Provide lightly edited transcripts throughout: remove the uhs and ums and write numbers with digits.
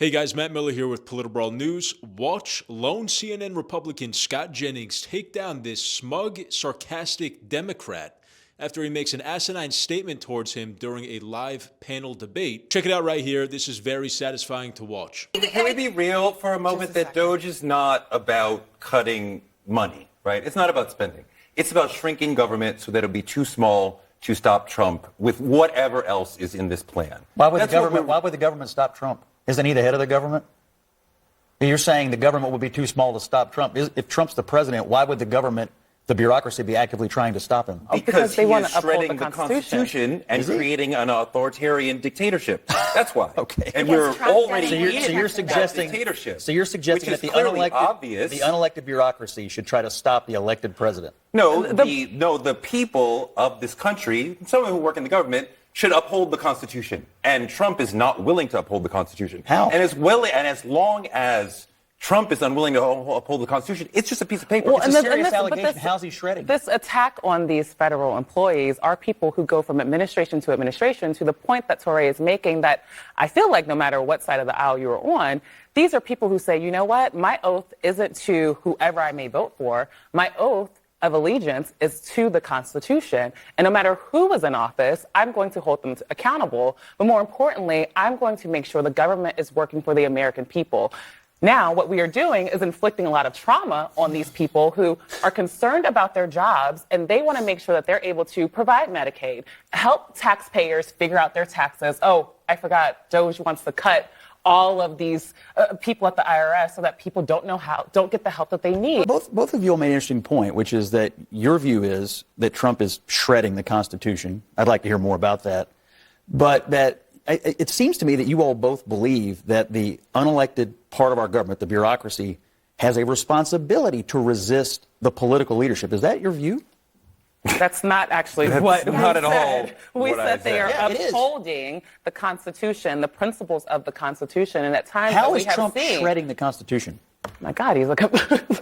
Hey guys, Matt Miller here with PolitiBrawl News. Watch lone CNN Republican Scott Jennings take down this smug, sarcastic Democrat after he makes an asinine statement towards him during a live panel debate. Check it out right here. This is very satisfying to watch. Can we be real for a moment that DOGE is not about cutting money, right? It's not about spending. It's about shrinking government so that it'll be too small to stop Trump with whatever else is in this plan. Why would the government stop Trump? Isn't he the head of the government? You're saying the government would be too small to stop Trump. If Trump's the president, why would the government, the bureaucracy, be actively trying to stop him? Because they want to shredding the Constitution and creating an authoritarian dictatorship. That's why. Okay. And we're already so you're suggesting dictatorship. So you're suggesting that the unelected bureaucracy should try to stop the elected president. No, the people of this country, some who work in the government, should uphold the Constitution, and Trump is not willing to uphold the Constitution. How? And as long as Trump is unwilling to uphold the Constitution, it's just a piece of paper. Well, it's a serious allegation. How's he shredding? This attack on these federal employees are people who go from administration to administration, to the point that Torre is making, that I feel like no matter what side of the aisle you're on, these are people who say, you know what, my oath isn't to whoever I may vote for. My oath of allegiance is to the Constitution. And no matter who is in office, I'm going to hold them accountable. But more importantly, I'm going to make sure the government is working for the American people. Now, what we are doing is inflicting a lot of trauma on these people who are concerned about their jobs, and they want to make sure that they're able to provide Medicaid, help taxpayers figure out their taxes. Oh, I forgot, DOGE wants to cut all of these people at the IRS so that people don't get the help that they need. Both of you all made an interesting point, which is that your view is that Trump is shredding the Constitution. I'd like to hear more about that. But that it seems to me that you all both believe that the unelected part of our government, the bureaucracy, has a responsibility to resist the political leadership. Is that your view? That's not actually what we not at said. all. We said they are upholding the Constitution, the principles of the Constitution, and at times how is Trump shredding the Constitution? My God, he's like.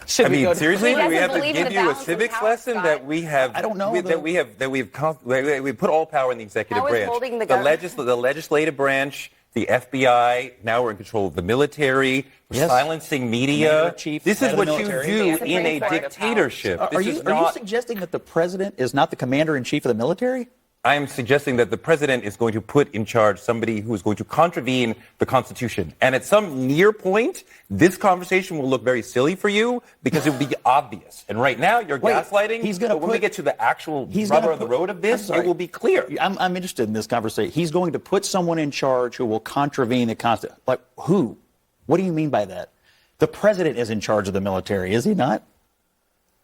Seriously, do we have to give you a civics lesson that we have? I don't know. We put all power in the executive branch, the legislative branch, the FBI. Now we're in control of the military. We're silencing media. This is what you do in a dictatorship. Are you suggesting that the president is not the commander-in-chief of the military? I am suggesting that the president is going to put in charge somebody who is going to contravene the Constitution. And at some near point, this conversation will look very silly for you because it will be obvious. And right now, you're gaslighting. When we get to the actual rubber of the road of this, it will be clear. I'm interested in this conversation. He's going to put someone in charge who will contravene the Constitution. Like who? What do you mean by that? The president is in charge of the military, is he not?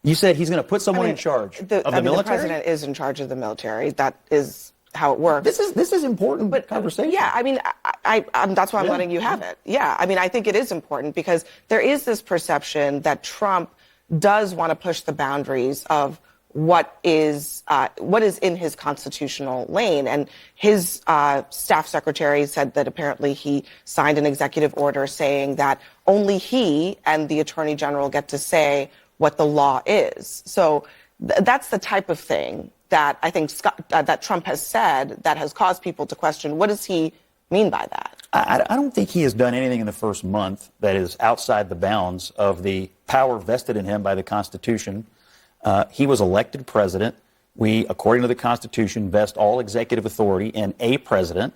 You said he's going to put someone in charge of the military? The president is in charge of the military. That is how it works. This is important conversation. Yeah, I mean, that's why I'm letting you have it. Yeah, I mean, I think it is important because there is this perception that Trump does want to push the boundaries of what is in his constitutional lane. And his staff secretary said that apparently he signed an executive order saying that only he and the attorney general get to say what the law is. So that's the type of thing that I think that Trump has said that has caused people to question, what does he mean by that? I don't think he has done anything in the first month that is outside the bounds of the power vested in him by the Constitution. He was elected president. We, according to the Constitution, vest all executive authority in a president.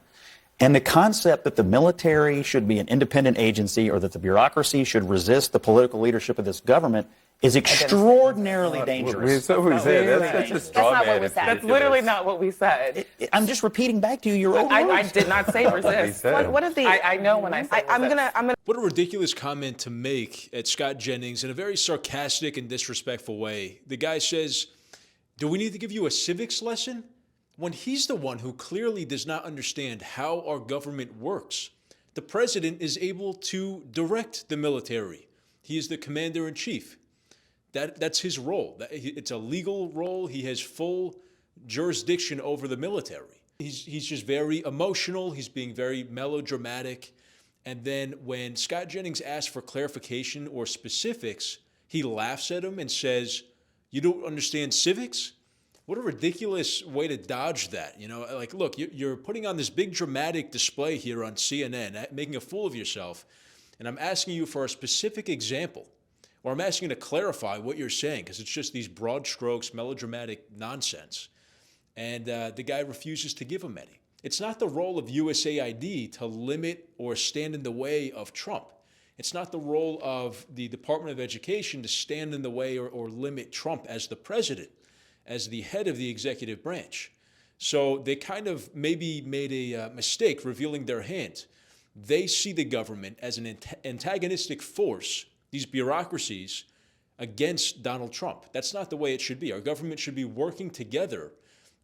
And the concept that the military should be an independent agency or that the bureaucracy should resist the political leadership of this government is extraordinarily dangerous. That's literally not what we said. I'm just repeating back to you your own words. I did not say resist. I know when I say resist. What a ridiculous comment to make at Scott Jennings in a very sarcastic and disrespectful way. The guy says, do we need to give you a civics lesson? When he's the one who clearly does not understand how our government works. The president is able to direct the military. He is the commander-in-chief. That's his role. It's a legal role. He has full jurisdiction over the military. He's just very emotional. He's being very melodramatic. And then when Scott Jennings asks for clarification or specifics, he laughs at him and says, you don't understand civics? What a ridiculous way to dodge that. You know, like, look, you're putting on this big dramatic display here on CNN, making a fool of yourself. And I'm asking you for a specific example, or I'm asking you to clarify what you're saying, because it's just these broad strokes, melodramatic nonsense. And the guy refuses to give him any. It's not the role of USAID to limit or stand in the way of Trump. It's not the role of the Department of Education to stand in the way or limit Trump as the president, as the head of the executive branch. So they kind of maybe made a mistake revealing their hand. They see the government as an antagonistic force, these bureaucracies, against Donald Trump. That's not the way it should be. Our government should be working together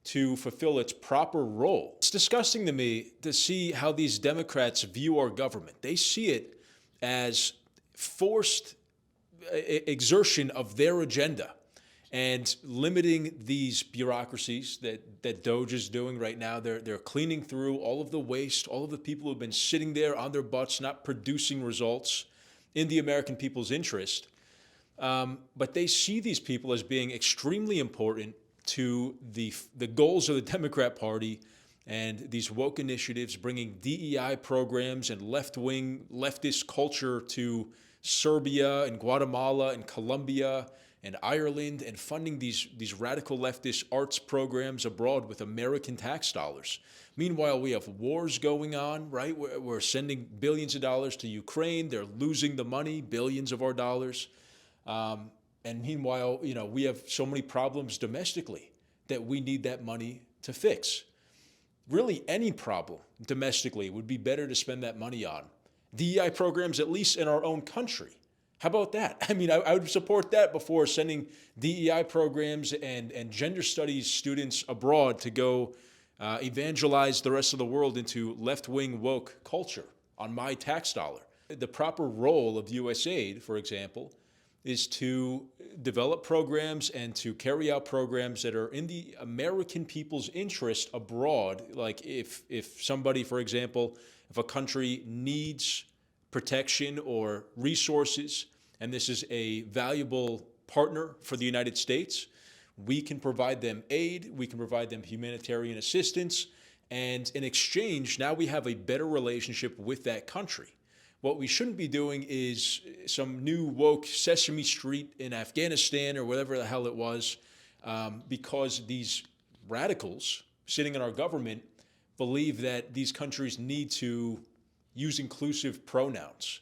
to fulfill its proper role. It's disgusting to me to see how these Democrats view our government. They see it as forced exertion of their agenda and limiting these bureaucracies that DOGE is doing right now. They're cleaning through all of the waste, all of the people who've been sitting there on their butts, not producing results in the American people's interest. But they see these people as being extremely important to the goals of the Democrat Party and these woke initiatives, bringing DEI programs and left-wing leftist culture to Serbia and Guatemala and Colombia and Ireland, and funding these radical leftist arts programs abroad with American tax dollars. Meanwhile, we have wars going on, right? We're sending billions of dollars to Ukraine. They're losing the money, billions of our dollars. And meanwhile, you know, we have so many problems domestically that we need that money to fix. Really, any problem domestically would be better to spend that money on. DEI programs, at least in our own country. How about that? I mean, I would support that before sending DEI programs and gender studies students abroad to go evangelize the rest of the world into left-wing woke culture on my tax dollar. The proper role of USAID, for example, is to develop programs and to carry out programs that are in the American people's interest abroad. Like if somebody, for example, if a country needs protection or resources, and this is a valuable partner for the United States, we can provide them aid, we can provide them humanitarian assistance, and in exchange, now we have a better relationship with that country. What we shouldn't be doing is some new woke Sesame Street in Afghanistan or whatever the hell it was, because these radicals sitting in our government believe that these countries need to use inclusive pronouns.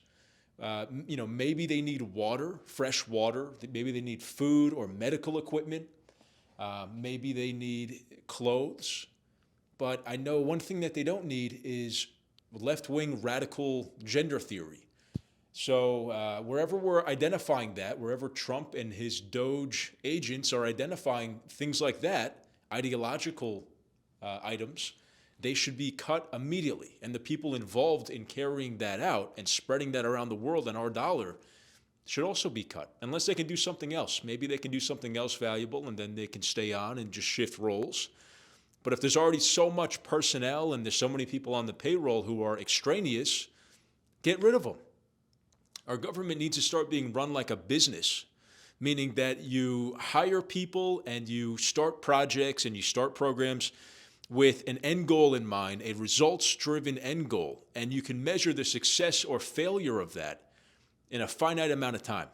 You know, maybe they need water, fresh water. Maybe they need food or medical equipment. Maybe they need clothes. But I know one thing that they don't need is left-wing radical gender theory. So wherever we're identifying that, wherever Trump and his DOGE agents are identifying things like that, ideological items, they should be cut immediately. And the people involved in carrying that out and spreading that around the world on our dollar should also be cut, unless they can do something else. Maybe they can do something else valuable and then they can stay on and just shift roles. But if there's already so much personnel and there's so many people on the payroll who are extraneous, get rid of them. Our government needs to start being run like a business, meaning that you hire people and you start projects and you start programs with an end goal in mind, a results-driven end goal, and you can measure the success or failure of that in a finite amount of time.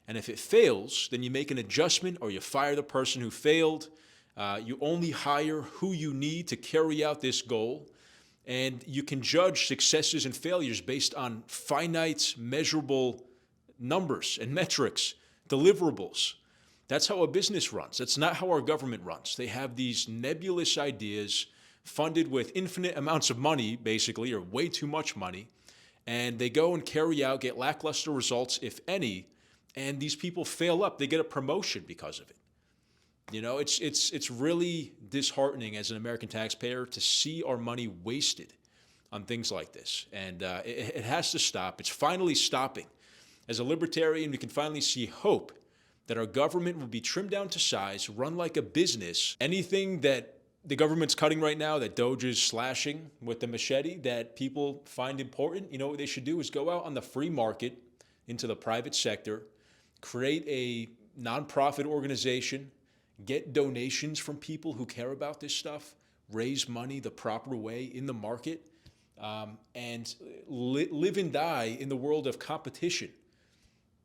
And if it fails, then you make an adjustment or you fire the person who failed. You only hire who you need to carry out this goal, and you can judge successes and failures based on finite, measurable numbers and metrics, deliverables. That's how a business runs. That's not how our government runs. They have these nebulous ideas funded with infinite amounts of money, basically, or way too much money, and they go and carry out, get lackluster results, if any, and these people fail up. They get a promotion because of it. You know, it's really disheartening as an American taxpayer to see our money wasted on things like this. And it has to stop. It's finally stopping. As a libertarian, we can finally see hope that our government will be trimmed down to size, run like a business. Anything that the government's cutting right now, that DOGE is slashing with the machete, that people find important, you know what they should do is go out on the free market into the private sector, create a nonprofit organization, get donations from people who care about this stuff, raise money the proper way in the market, and live and die in the world of competition.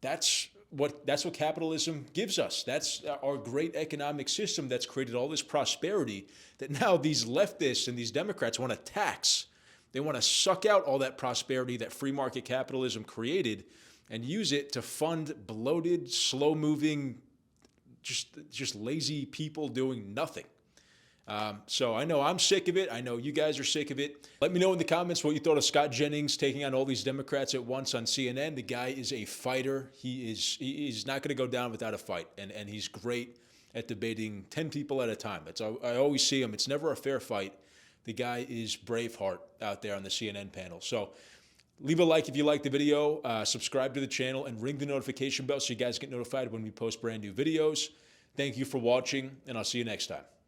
That's what capitalism gives us. That's our great economic system that's created all this prosperity that now these leftists and these Democrats want to tax. They want to suck out all that prosperity that free market capitalism created and use it to fund bloated, slow-moving, just lazy people doing nothing. So I know I'm sick of it. I know you guys are sick of it. Let me know in the comments what you thought of Scott Jennings taking on all these Democrats at once on CNN. The guy is a fighter. He's not going to go down without a fight, and he's great at debating 10 people at a time. I always see him. It's never a fair fight. The guy is Braveheart out there on the CNN panel. So leave a like if you like the video, subscribe to the channel, and ring the notification bell so you guys get notified when we post brand new videos. Thank you for watching, and I'll see you next time.